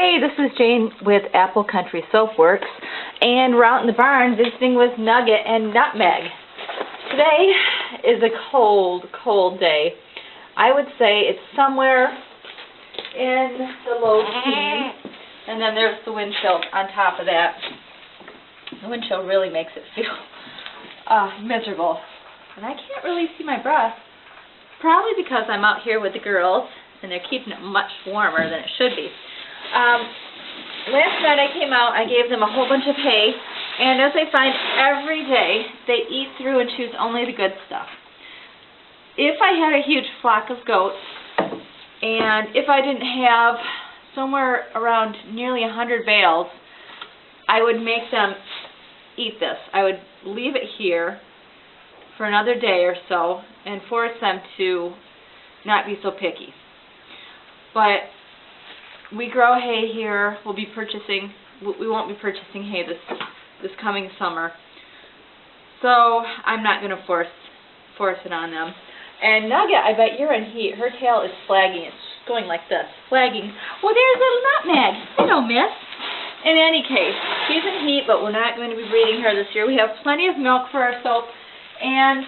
Hey, this is Jane with Apple Country Soapworks, and we're out in the barn visiting with Nugget and Nutmeg. Today is a cold, cold day. I would say it's somewhere in the low teens, and then there's the wind chill on top of that. The wind chill really makes it feel miserable. And I can't really see my breath, probably because I'm out here with the girls, and they're keeping it much warmer than it should be. Last night I came out, I gave them a whole bunch of hay, and as I find every day, they eat through and choose only the good stuff. If I had a huge flock of goats, and if I didn't have somewhere around nearly 100 bales, I would make them eat this. I would leave it here for another day or so and force them to not be so picky. But we grow hay here. We won't be purchasing hay this coming summer. So I'm not going to force it on them. And Nugget, I bet you're in heat. Her tail is flagging. It's going like this, flagging. Well, there's little Nutmeg. Hello, miss. In any case, she's in heat, but we're not going to be breeding her this year. We have plenty of milk for our soap. And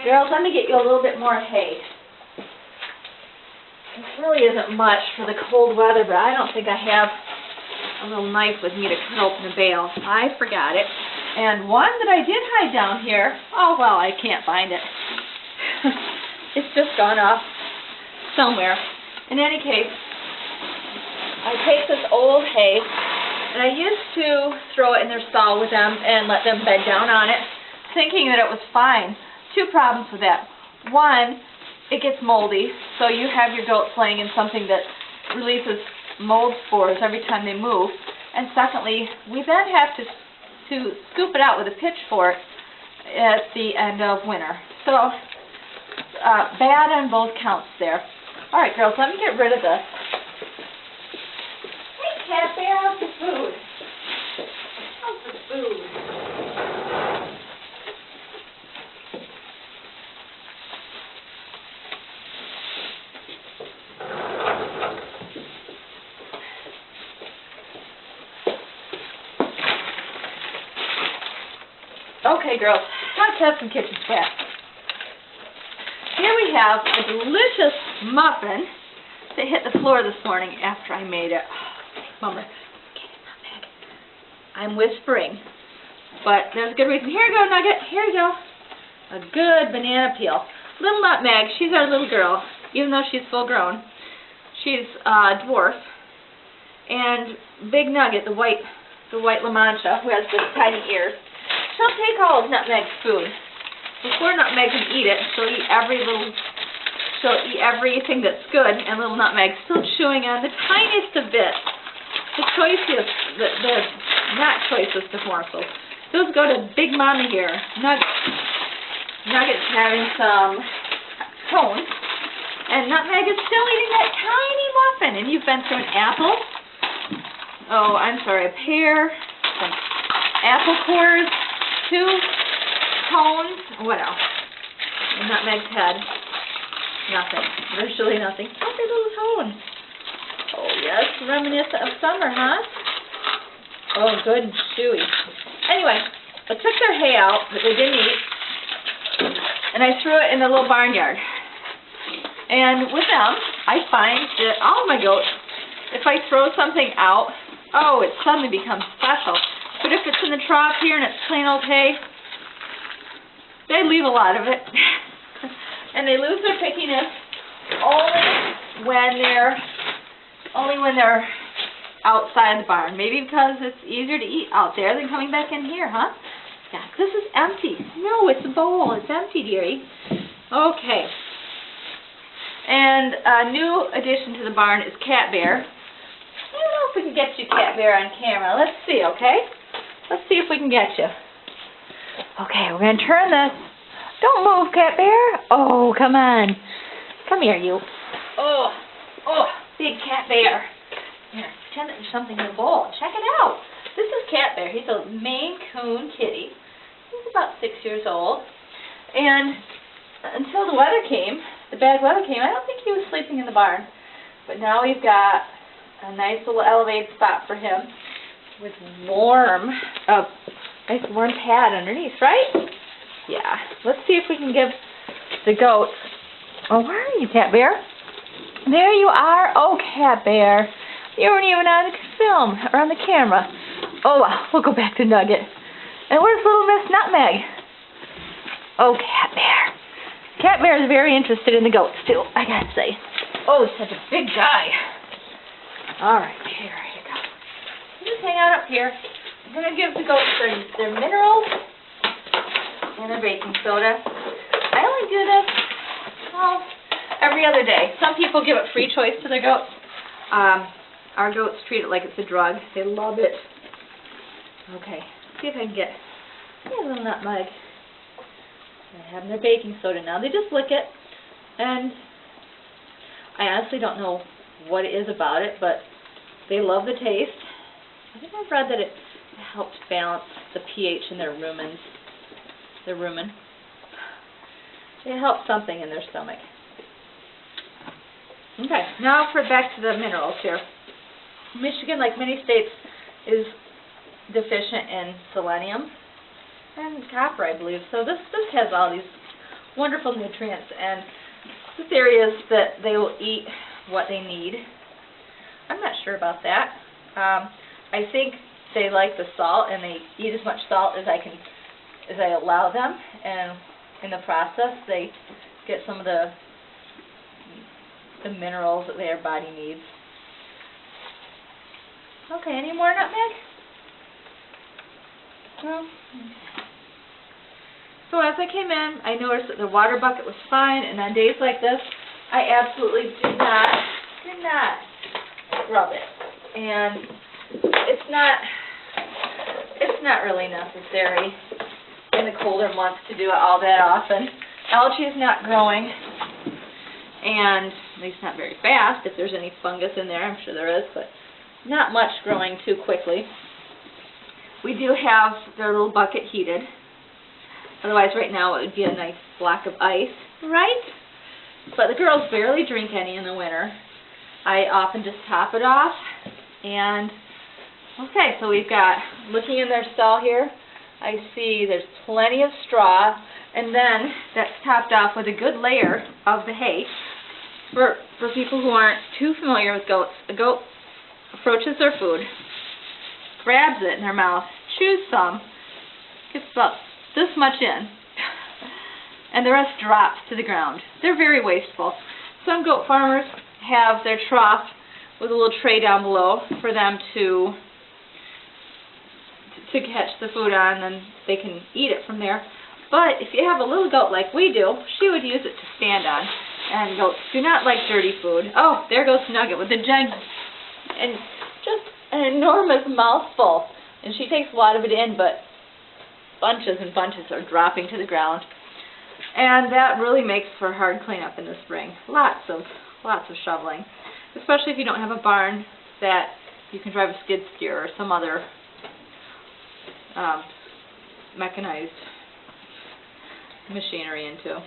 girls, let me get you a little bit more hay. It really isn't much for the cold weather, but I don't think I have a little knife with me to cut open a bale. I forgot it. And one that I did hide down here, oh well, I can't find it. It's just gone off somewhere. In any case, I take this old hay, and I used to throw it in their stall with them and let them bed down on it, thinking that it was fine. Two problems with that. One, it gets moldy, so you have your goats laying in something that releases mold spores every time they move. And secondly, we then have to scoop it out with a pitchfork at the end of winter. So, bad on both counts there. Alright girls, let me get rid of this. Hey cat bear, how's the food? How's the food? Okay, girls, let's have some kitchen chat. Here we have a delicious muffin that hit the floor this morning after I made it. Oh, bummer. I'm whispering, but there's a good reason. Here you go, Nugget. Here you go. A good banana peel. Little Nutmeg, she's our little girl, even though she's full grown. She's a dwarf. And Big Nugget, the white La Mancha, who has the tiny ears. She'll take all of Nutmeg's food. Before Nutmeg can eat it, she'll eat everything that's good, and little Nutmeg's still chewing on the tiniest of bits. The choicest, the not choicest of morsels. Those go to Big Mama here. Nugget's having some cone, and Nutmeg is still eating that tiny muffin. And you've been through an apple. Oh, I'm sorry, a pear, some apple cores, 2 cones, what else? And Nutmeg's head. Nothing. Virtually nothing. Oh, their little cone. Oh, yes. Reminiscent of summer, huh? Oh, good and chewy. Anyway, I took their hay out that they didn't eat, and I threw it in the little barnyard. And with them, I find that all of my goats, if I throw something out, oh, it suddenly becomes special. But if it's in the trough here and it's plain old hay, they leave a lot of it. And they lose their pickiness only when they're outside the barn. Maybe because it's easier to eat out there than coming back in here, huh? Yeah, this is empty. No, it's a bowl. It's empty, dearie. Okay. And a new addition to the barn is Cat Bear. I don't know if we can get you, Cat Bear, on camera. Let's see, okay? Let's see if we can get you. Okay, we're going to turn this. Don't move, Cat Bear. Oh, come on. Come here, you. Oh, big Cat Bear. Here, pretend that there's something in the bowl. Check it out. This is Cat Bear. He's a Maine Coon kitty. He's about 6 years old. And until the bad weather came, I don't think he was sleeping in the barn. But now we've got a nice little elevated spot for him with nice warm pad underneath, right? Yeah. Let's see if we can give the goats. Oh, where are you, Cat Bear? There you are. Oh, Cat Bear. You weren't even on the film or on the camera. Oh, well, we'll go back to Nugget. And where's little Miss Nutmeg? Oh, Cat Bear. Cat Bear is very interested in the goats, too, I gotta say. Oh, he's such a big guy. All right, here you go. You just hang out up here. I'm going to give the goats their minerals and their baking soda. I only do this, well, every other day. Some people give it free choice to their goats. Our goats treat it like it's a drug. They love it. Okay, see if I can get a little nutmeg. They're having their baking soda now. They just lick it, and I honestly don't know what it is about it, but they love the taste. I think I've read that it helps balance the pH in their rumen. It helps something in their stomach. Okay, now back to the minerals here. Michigan, like many states, is deficient in selenium and copper, I believe. So this has all these wonderful nutrients, and the theory is that they will eat what they need. I'm not sure about that. I think they like the salt, and they eat as much salt as I allow them, and in the process they get some of the minerals that their body needs. Okay, any more nutmeg? No? So as I came in, I noticed that the water bucket was fine, and on days like this, I absolutely did not rub it. And it's not really necessary in the colder months to do it all that often. Algae is not growing, and at least not very fast. If there's any fungus in there, I'm sure there is, but not much growing too quickly. We do have their little bucket heated. Otherwise, right now, it would be a nice block of ice, right? But the girls barely drink any in the winter. I often just top it off. And, okay, so we've got, looking in their stall here, I see there's plenty of straw. And then that's topped off with a good layer of the hay. For people who aren't too familiar with goats, a goat approaches their food, grabs it in their mouth, chews some, gets about this much in, and the rest drops to the ground. They're very wasteful. Some goat farmers have their trough with a little tray down below for them to catch the food on, and they can eat it from there. But if you have a little goat like we do, she would use it to stand on. And goats do not like dirty food. Oh, there goes Nugget with a giant and just an enormous mouthful. And she takes a lot of it in, but bunches and bunches are dropping to the ground. And that really makes for hard cleanup in the spring. Lots of shoveling. Especially if you don't have a barn that you can drive a skid steer or some other mechanized machinery into.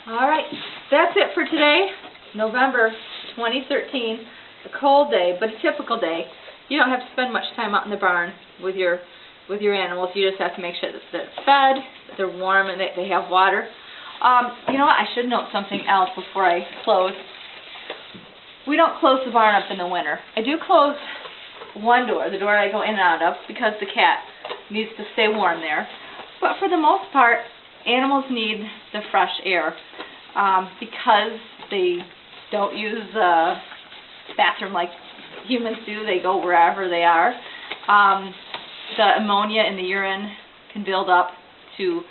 Alright, that's it for today. November 2013. A cold day, but a typical day. You don't have to spend much time out in the barn with your animals. You just have to make sure that they're fed, that they're warm, and that they have water. You know what? I should note something else before I close. We don't close the barn up in the winter. I do close one door, the door I go in and out of, because the cat needs to stay warm there. But for the most part, animals need the fresh air because they don't use the bathroom like humans do. They go wherever they are. The ammonia in the urine can build up to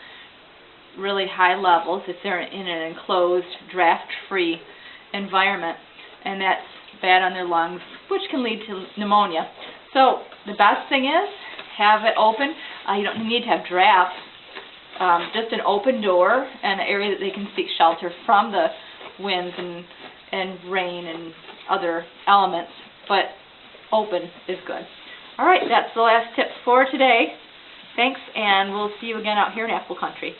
really high levels if they're in an enclosed, draft-free environment, and that's bad on their lungs, which can lead to pneumonia. So the best thing is have it open. You don't need to have drafts. Just an open door and an area that they can seek shelter from the winds and rain and other elements, but open is good. Alright, that's the last tip for today. Thanks, and we'll see you again out here in Apple Country.